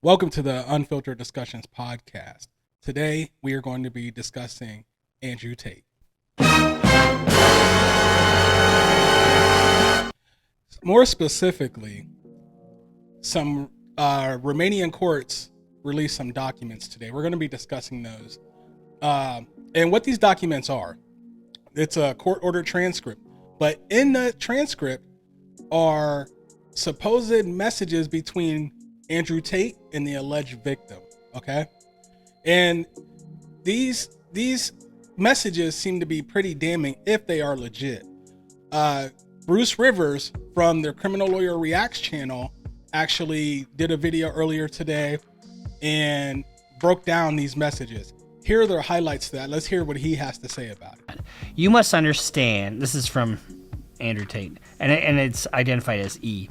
Welcome to the Unfiltered Discussions podcast. Today, we are going to be discussing Andrew Tate. More specifically, some Romanian courts released some documents today. We're going to be discussing those. And what these documents are. It's a court-ordered transcript. But in the transcript are supposed messages between Andrew Tate and the alleged victim, okay? And these messages seem to be pretty damning if they are legit. Bruce Rivers from their Criminal Lawyer Reacts channel actually did a video earlier today and broke down these messages. Here are the highlights to that. Let's hear what he has to say about it. You must understand, this is from Andrew Tate, and it's identified as E.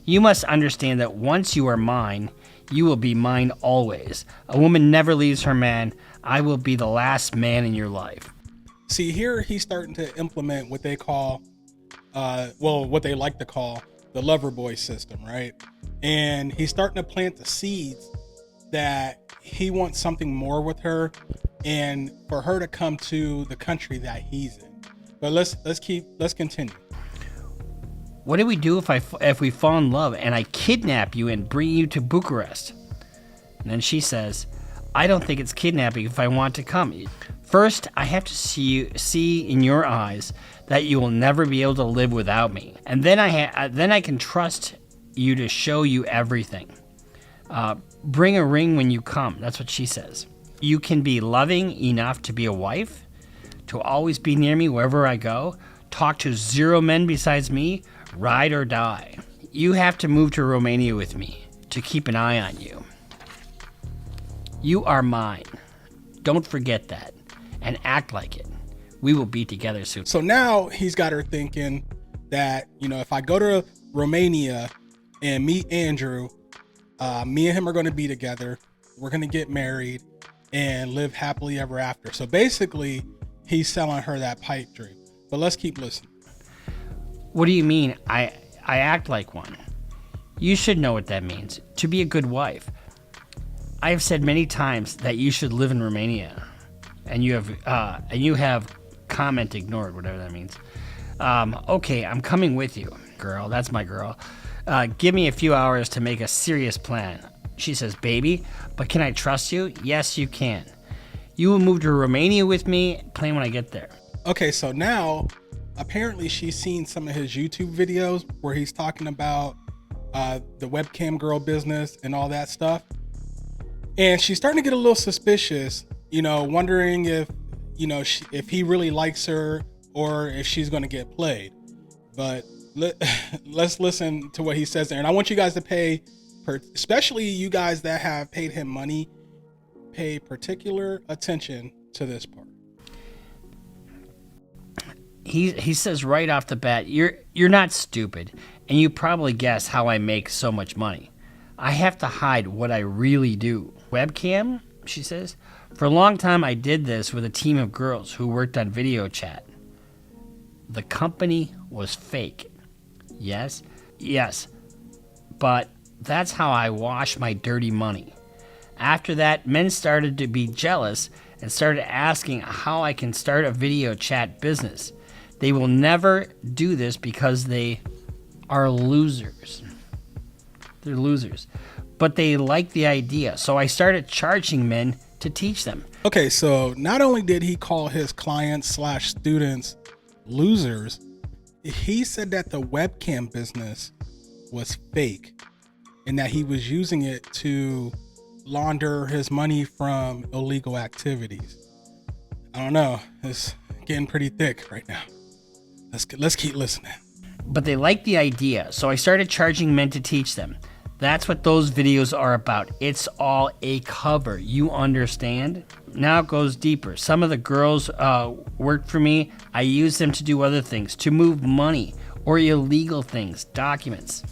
You must understand that once you are mine, you will be mine always. A woman never leaves her man. I will be the last man in your life. See, here he's starting to implement what they call, what they like to call the Loverboy system, right? And he's starting to plant the seeds that he wants something more with her and for her to come to the country that he's in. But let's continue. What do we do if we fall in love and I kidnap you and bring you to Bucharest? And then she says, I don't think it's kidnapping if I want to come. First, I have to see in your eyes that you will never be able to live without me. And then I can trust you to show you everything. Bring a ring when you come. That's what she says. You can be loving enough to be a wife, to always be near me wherever I go, talk to 0 men besides me, ride or die. You have to move to Romania with me to keep an eye on you. You are mine. Don't forget that and act like it. We will be together soon. So now he's got her thinking that, if I go to Romania and meet Andrew, me and him are going to be together. We're going to get married and live happily ever after. So basically, he's selling her that pipe dream. But let's keep listening. What do you mean, I act like one? You should know what that means, to be a good wife. I have said many times that you should live in Romania, and you have comment ignored, whatever that means. Okay, I'm coming with you, girl. That's my girl. Give me a few hours to make a serious plan. She says, baby, but can I trust you? Yes, you can. You will move to Romania with me. Plan when I get there. Okay, so now apparently she's seen some of his YouTube videos where he's talking about the webcam girl business and all that stuff. And she's starting to get a little suspicious, wondering if he really likes her or if she's going to get played. But let's listen to what he says there. And I want you guys to pay, especially you guys that have paid him money, pay particular attention to this part. He says right off the bat, you're not stupid, and you probably guess how I make so much money. I have to hide what I really do. Webcam, she says. For a long time, I did this with a team of girls who worked on video chat. The company was fake. Yes, but that's how I wash my dirty money. After that, men started to be jealous and started asking how I can start a video chat business. They will never do this because they are losers. They're losers. But they like the idea, so I started charging men to teach them. Okay, so not only did he call his clients/students losers, he said that the webcam business was fake and that he was using it to launder his money from illegal activities. I don't know. It's getting pretty thick right now. Let's keep listening. But they liked the idea, so I started charging men to teach them. That's what those videos are about. It's all a cover. You understand? Now it goes deeper. Some of the girls worked for me. I used them to do other things, to move money or illegal things, documents.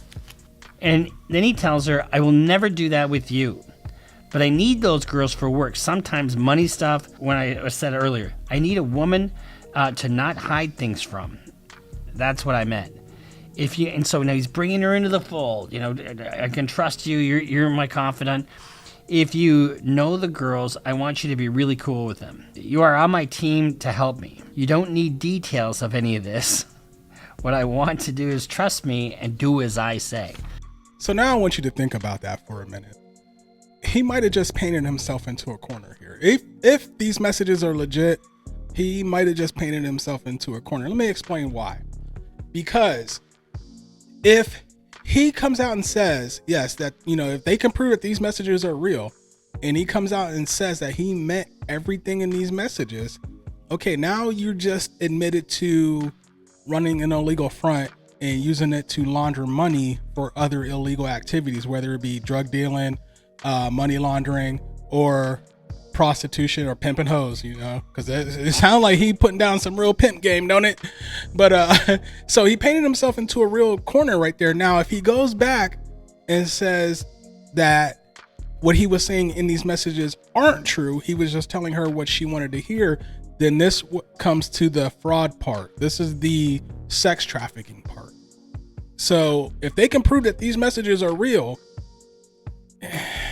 And then he tells her, I will never do that with you. But I need those girls for work. Sometimes money stuff, when I said earlier, I need a woman to not hide things from. That's what I meant. So now he's bringing her into the fold. I can trust you. You're my confidant. If you know the girls, I want you to be really cool with them. You are on my team to help me. You don't need details of any of this. What I want to do is trust me and do as I say. So now I want you to think about that for a minute. He might have just painted himself into a corner here. If these messages are legit, he might have just painted himself into a corner. Let me explain why. Because if he comes out and says, yes, that, if they can prove that these messages are real, and he comes out and says that he meant everything in these messages, okay, now you just admitted to running an illegal front and using it to launder money for other illegal activities, whether it be drug dealing, money laundering, or prostitution, or pimping hoes, because it sounds like he putting down some real pimp game, don't it? But so he painted himself into a real corner right there. Now, if he goes back and says that what he was saying in these messages aren't true, he was just telling her what she wanted to hear, then this comes to the fraud part. This is the sex trafficking part. So if they can prove that these messages are real,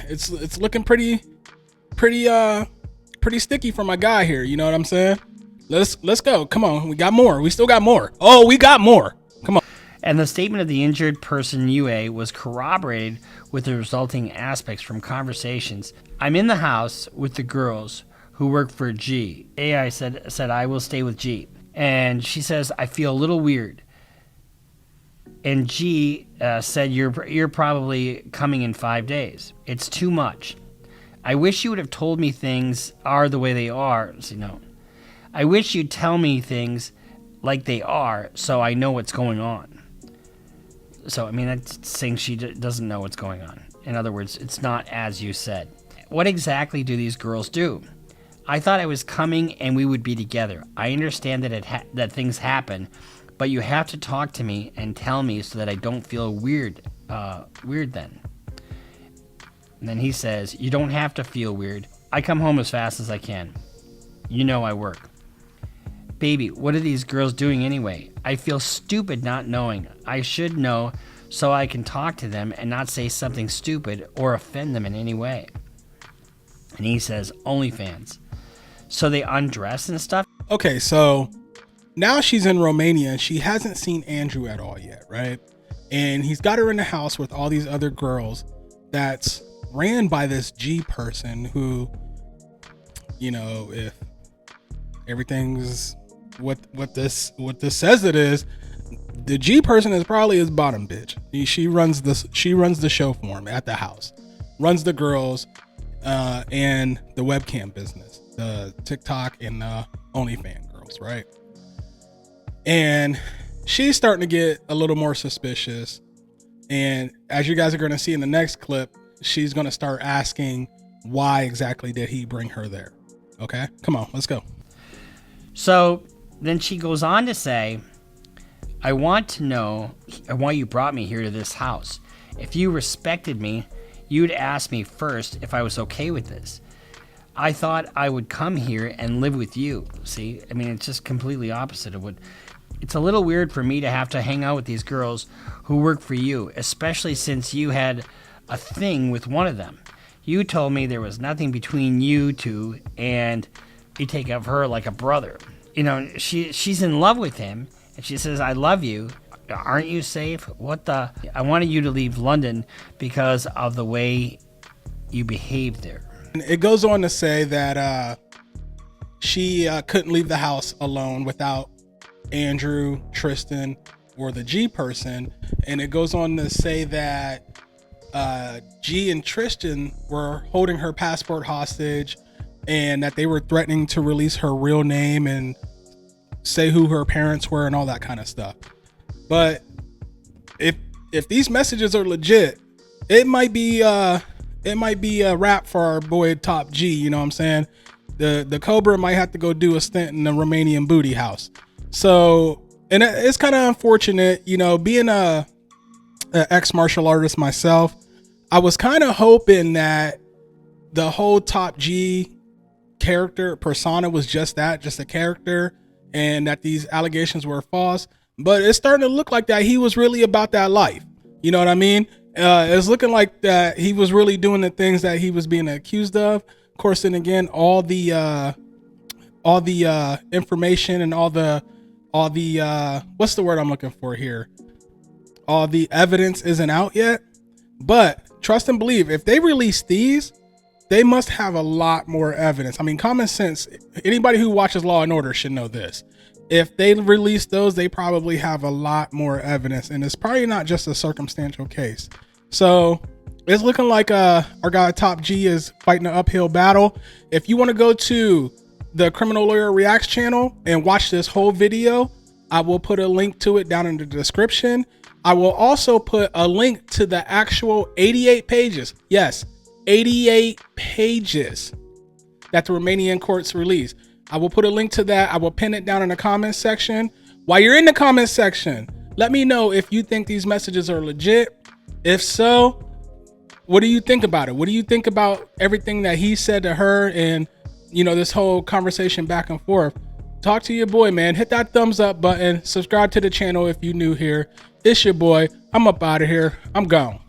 it's looking pretty sticky for my guy here. You know what I'm saying? Let's go. Come on. We got more. We still got more. Oh, we got more. Come on. And the statement of the injured person, UA, was corroborated with the resulting aspects from conversations. I'm in the house with the girls who work for G. AI said I will stay with G. And she says, I feel a little weird. And G said, you're probably coming in 5 days. It's too much. I wish you would have told me things are the way they are. See, no. I wish you'd tell me things like they are so I know what's going on. So, I mean, that's saying she doesn't know what's going on. In other words, it's not as you said. What exactly do these girls do? I thought I was coming and we would be together. I understand that that things happen, but you have to talk to me and tell me so that I don't feel weird then. And then he says, you don't have to feel weird. I come home as fast as I can. You know I work. Baby, what are these girls doing anyway? I feel stupid not knowing. I should know so I can talk to them and not say something stupid or offend them in any way. And he says, OnlyFans. So they undress and stuff? Okay, so now she's in Romania and she hasn't seen Andrew at all yet, right? And he's got her in the house with all these other girls that's ran by this G person who, if everything's what this says it is, the G person is probably his bottom bitch. She runs the show for him at the house, runs the girls, and the webcam business, the TikTok and the OnlyFans girls, right? And she's starting to get a little more suspicious. And as you guys are going to see in the next clip, she's going to start asking why exactly did he bring her there? Okay, come on, let's go. So then she goes on to say, I want to know why you brought me here to this house. If you respected me, you'd ask me first if I was okay with this. I thought I would come here and live with you. See, I mean, it's just completely opposite of what... It's a little weird for me to have to hang out with these girls who work for you, especially since you had a thing with one of them. You told me there was nothing between you two, and you take of her like a brother. She's in love with him, and she says, I love you. Aren't you safe? What the... I wanted you to leave London because of the way you behaved there. It goes on to say that she couldn't leave the house alone without Andrew, Tristan, or the G person. And it goes on to say that G and Tristan were holding her passport hostage, and that they were threatening to release her real name and say who her parents were and all that kind of stuff. But if these messages are legit, it might be a wrap for our boy Top G. You know what I'm saying? The Cobra might have to go do a stint in the Romanian booty house. So, and it's kind of unfortunate, being a ex martial artist myself, I was kind of hoping that the whole Top G persona was just a character, and that these allegations were false. but it's starting to look like that he was really about that life. You know what I mean? It's looking like that he was really doing the things that he was being accused of. Of course, then again, all the information and all the what's the word I'm looking for here? All the evidence isn't out yet, but trust and believe, if they release these, they must have a lot more evidence. I mean, common sense, anybody who watches Law and Order should know this. If they release those, they probably have a lot more evidence, and it's probably not just a circumstantial case. So it's looking like our guy Top G is fighting an uphill battle. If you want to go to the Criminal Lawyer Reacts channel and watch this whole video, I will put a link to it down in the description. I will also put a link to the actual 88 pages. Yes, 88 pages that the Romanian courts released. I will put a link to that. I will pin it down in the comments section. While you're in the comments section, let me know if you think these messages are legit. If so, what do you think about it? What do you think about everything that he said to her and, you know, this whole conversation back and forth? Talk to your boy, man. Hit that thumbs up button. Subscribe to the channel if you're new here. It's your boy. I'm up out of here. I'm gone.